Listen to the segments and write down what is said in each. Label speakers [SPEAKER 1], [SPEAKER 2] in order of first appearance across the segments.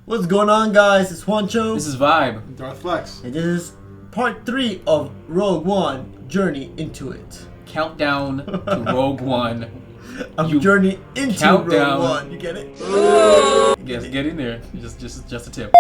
[SPEAKER 1] What's going on, guys? It's Juancho.
[SPEAKER 2] This is ViBE.
[SPEAKER 3] Darth Flexx.
[SPEAKER 1] And this is part 3 of Rogue One, Journey into It.
[SPEAKER 2] Countdown to Rogue One.
[SPEAKER 1] Journey into
[SPEAKER 2] countdown.
[SPEAKER 1] Rogue One. You get it?
[SPEAKER 2] Yes, get in there. Just a tip.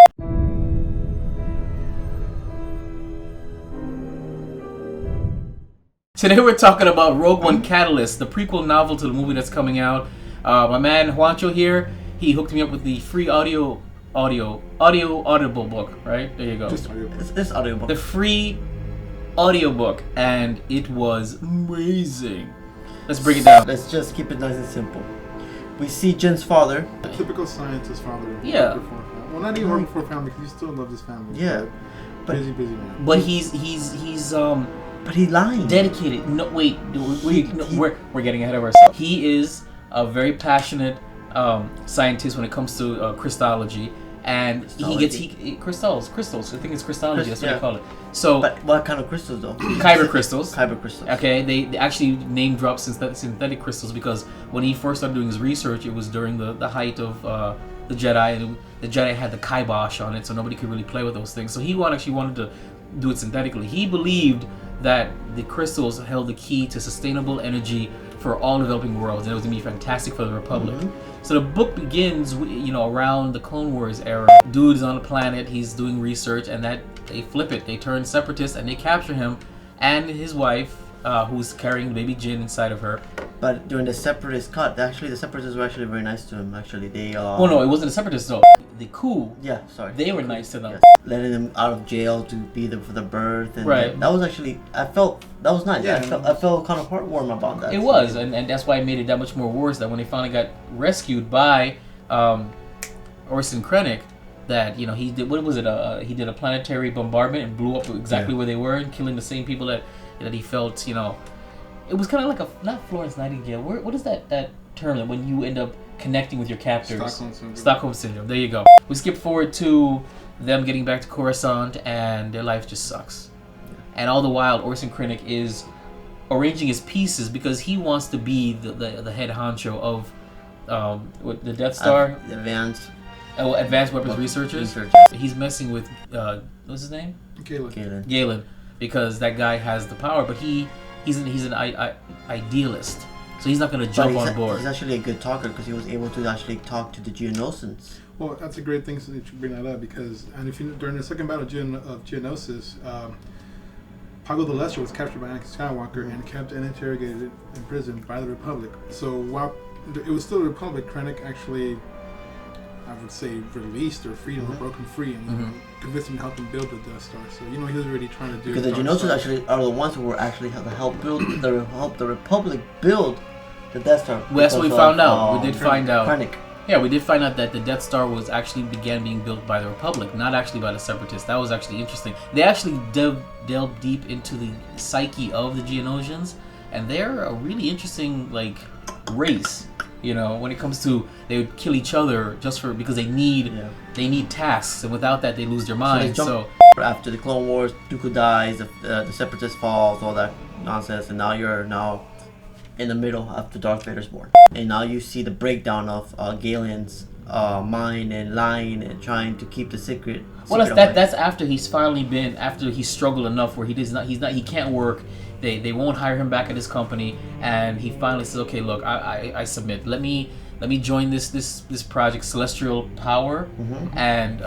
[SPEAKER 2] Today we're talking about Rogue One Catalyst, the prequel novel to the movie that's coming out. My man Juancho here, he hooked me up with the free audible book, right? There you go.
[SPEAKER 1] This audiobook.
[SPEAKER 2] The free audiobook, and it was amazing. Let's break it down.
[SPEAKER 1] Let's just keep it nice and simple. We see Jen's father.
[SPEAKER 3] Typical scientist father.
[SPEAKER 2] Yeah.
[SPEAKER 3] Well, not even working for a family because he still loves his family.
[SPEAKER 1] Yeah.
[SPEAKER 3] But busy man.
[SPEAKER 2] But he's
[SPEAKER 1] But he lied.
[SPEAKER 2] dedicated. No, wait, we're getting ahead of ourselves. He is a very passionate scientist when it comes to Christology, and crystals. I think it's Christology. That's what they call it. So,
[SPEAKER 1] but what kind of crystals though?
[SPEAKER 2] Kyber crystals.
[SPEAKER 1] Kyber crystals.
[SPEAKER 2] Okay, they actually name drop synthetic crystals because when he first started doing his research, it was during the height of the Jedi, and the Jedi had the kibosh on it, so nobody could really play with those things. So he actually wanted to do it synthetically. He believed that the crystals held the key to sustainable energy for all developing worlds, and it was gonna be fantastic for the Republic. So the book begins, around the Clone Wars era. Dude is on a planet, he's doing research, and that they flip it. They turn separatists and they capture him and his wife, who's carrying baby Jin inside of her.
[SPEAKER 1] But during the separatist cut, actually the separatists were actually very nice to him. Actually, they.
[SPEAKER 2] Oh no, it wasn't the separatists though. The coup.
[SPEAKER 1] Yeah, sorry.
[SPEAKER 2] They were nice to them.
[SPEAKER 1] Yes. Letting them out of jail to be there for the birth, and
[SPEAKER 2] right.
[SPEAKER 1] That was actually, I felt that was nice.
[SPEAKER 3] Yeah,
[SPEAKER 1] I felt kind of heartwarming about that.
[SPEAKER 2] It was, and that's why it made it that much more worse. That when they finally got rescued by Orson Krennic, that he did, what was it? He did a planetary bombardment and blew up exactly where they were, and killing the same people that he felt. It was kind of like not Florence Nightingale. What is that term that when you end up connecting with your captors? Stockholm syndrome. There you go. We skip forward to them getting back to Coruscant, and their life just sucks. And all the while, Orson Krennic is arranging his pieces because he wants to be the head honcho of the Death Star. Advanced Weapons Researchers. He's messing with what's his name? Galen, because that guy has the power, but he's an idealist, so he's not going to jump on board.
[SPEAKER 1] He's actually a good talker because he was able to actually talk to the Geonosians.
[SPEAKER 3] Well, that's a great thing that you bring that up because, during the second battle of Geonosis, Pago the Lesser was captured by Anakin Skywalker and kept and interrogated in prison by the Republic. So while it was still the Republic, Krennic actually, I would say, released or freed him, or broke him free, and convinced him to help him build the Death Star. So he was already trying to do.
[SPEAKER 1] Because the Geonosians actually are the ones who were actually help the Republic build the Death Star.
[SPEAKER 2] Well, that's what we found out. We did find out.
[SPEAKER 1] Krennic.
[SPEAKER 2] Yeah, we did find out that the Death Star began being built by the Republic, not actually by the Separatists. That was actually interesting. They actually delved deep into the psyche of the Geonosians, and they're a really interesting race. When it comes to, they would kill each other just because they need tasks, and without that they lose their minds. So
[SPEAKER 1] after the Clone Wars, Dooku dies, the Separatist falls, all that nonsense, and now you're in the middle after Darth Vader's born, and now you see the breakdown of Galen's mind and lying and trying to keep the secret.
[SPEAKER 2] Well, that's after he's finally after he's struggled enough where he can't work. They won't hire him back at his company, and he finally says, "Okay, look, I submit. Let me join this project, Celestial Power, and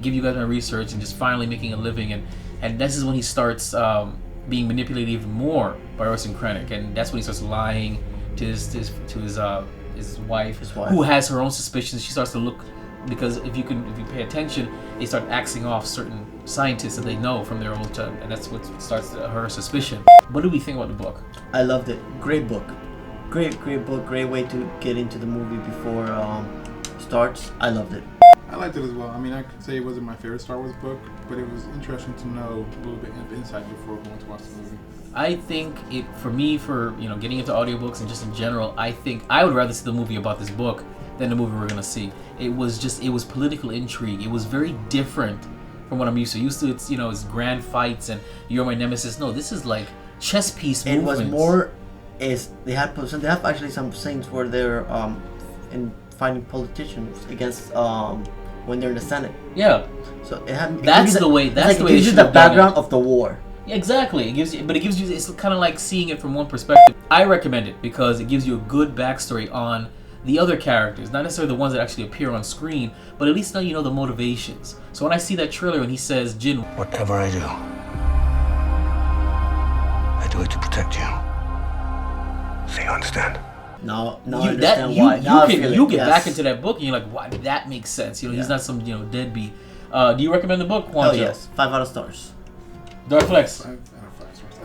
[SPEAKER 2] give you guys my research, and just finally making a living." And this is when he starts being manipulated even more by Orson Krennic, and that's when he starts lying to his wife, who has her own suspicions. She starts to look, because if you pay attention, they start axing off certain scientists that they know from their old time, and that's what starts her suspicion. What do we think about the book?
[SPEAKER 1] I loved it. Great book. Great book. Great way to get into the movie before starts. I loved it.
[SPEAKER 3] I liked it as well. I mean, I could say it wasn't my favorite Star Wars book, but it was interesting to know a little bit of insight before going to watch the movie.
[SPEAKER 2] I think for getting into audiobooks and just in general, I think I would rather see the movie about this book than the movie we're gonna see. It was political intrigue. It was very different from what I'm used to. It's grand fights and you're my nemesis. No, this is like chess piece movements.
[SPEAKER 1] It was more they have actually some scenes where they're in fighting politicians against when they're in the Senate.
[SPEAKER 2] Yeah.
[SPEAKER 1] So it had.
[SPEAKER 2] That's the way. That's the way.
[SPEAKER 1] It gives you the background of the war.
[SPEAKER 2] Exactly. It gives you, but it gives you. It's kind of like seeing it from one perspective. I recommend it because it gives you a good backstory on the other characters, not necessarily the ones that actually appear on screen, but at least now you know the motivations. So when I see that trailer and he says, "Jin,
[SPEAKER 4] whatever I do it to protect you. So you understand?"
[SPEAKER 1] Now I understand why.
[SPEAKER 2] You get back into that book and you're like, "Why? That makes sense." You know, he's not some deadbeat. Do you recommend the book, Juancho?
[SPEAKER 1] Oh yes, 5 out of stars.
[SPEAKER 2] Darth Flexx.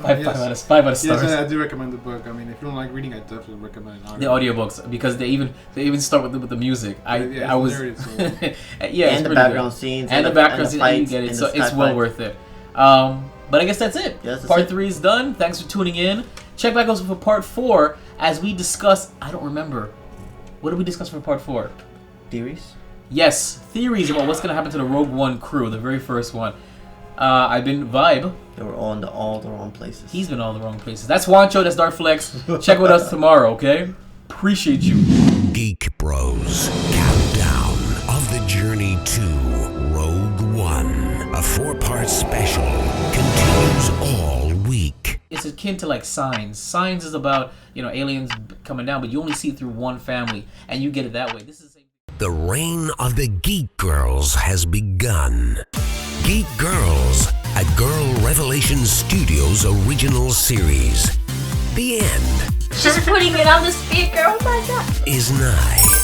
[SPEAKER 2] 5 out of stars.
[SPEAKER 3] Yes, I do recommend the book. I mean, if you don't like reading, I definitely recommend
[SPEAKER 2] the audiobooks because they even start with the music. I was
[SPEAKER 3] and
[SPEAKER 1] the background scenes
[SPEAKER 2] and the background scenes, and you get it, so it's well worth it. But I guess that's it.
[SPEAKER 1] Yes,
[SPEAKER 2] part 3 is done. Thanks for tuning in. Check back also for part 4 as we discuss. I don't remember. What did we discuss for part 4?
[SPEAKER 1] Theories.
[SPEAKER 2] Yes, theories about what's gonna happen to the Rogue One crew, the very first one. I've been ViBE.
[SPEAKER 1] They were all in all the wrong places.
[SPEAKER 2] He's been all the wrong places. That's Juancho. That's Darth Flexx. Check with us tomorrow, okay? Appreciate you.
[SPEAKER 5] Geek Bros Countdown of the Journey to Rogue One. A 4-part special continues all week.
[SPEAKER 2] It's akin to like Signs. Signs is about, aliens coming down, but you only see it through one family, and you get it that way. This is
[SPEAKER 5] the reign of the Geek Girls has begun. Geek Girls, a Girl Revelation Studios original series. The end.
[SPEAKER 6] She's putting it on the speaker. Oh my god.
[SPEAKER 5] Is nigh.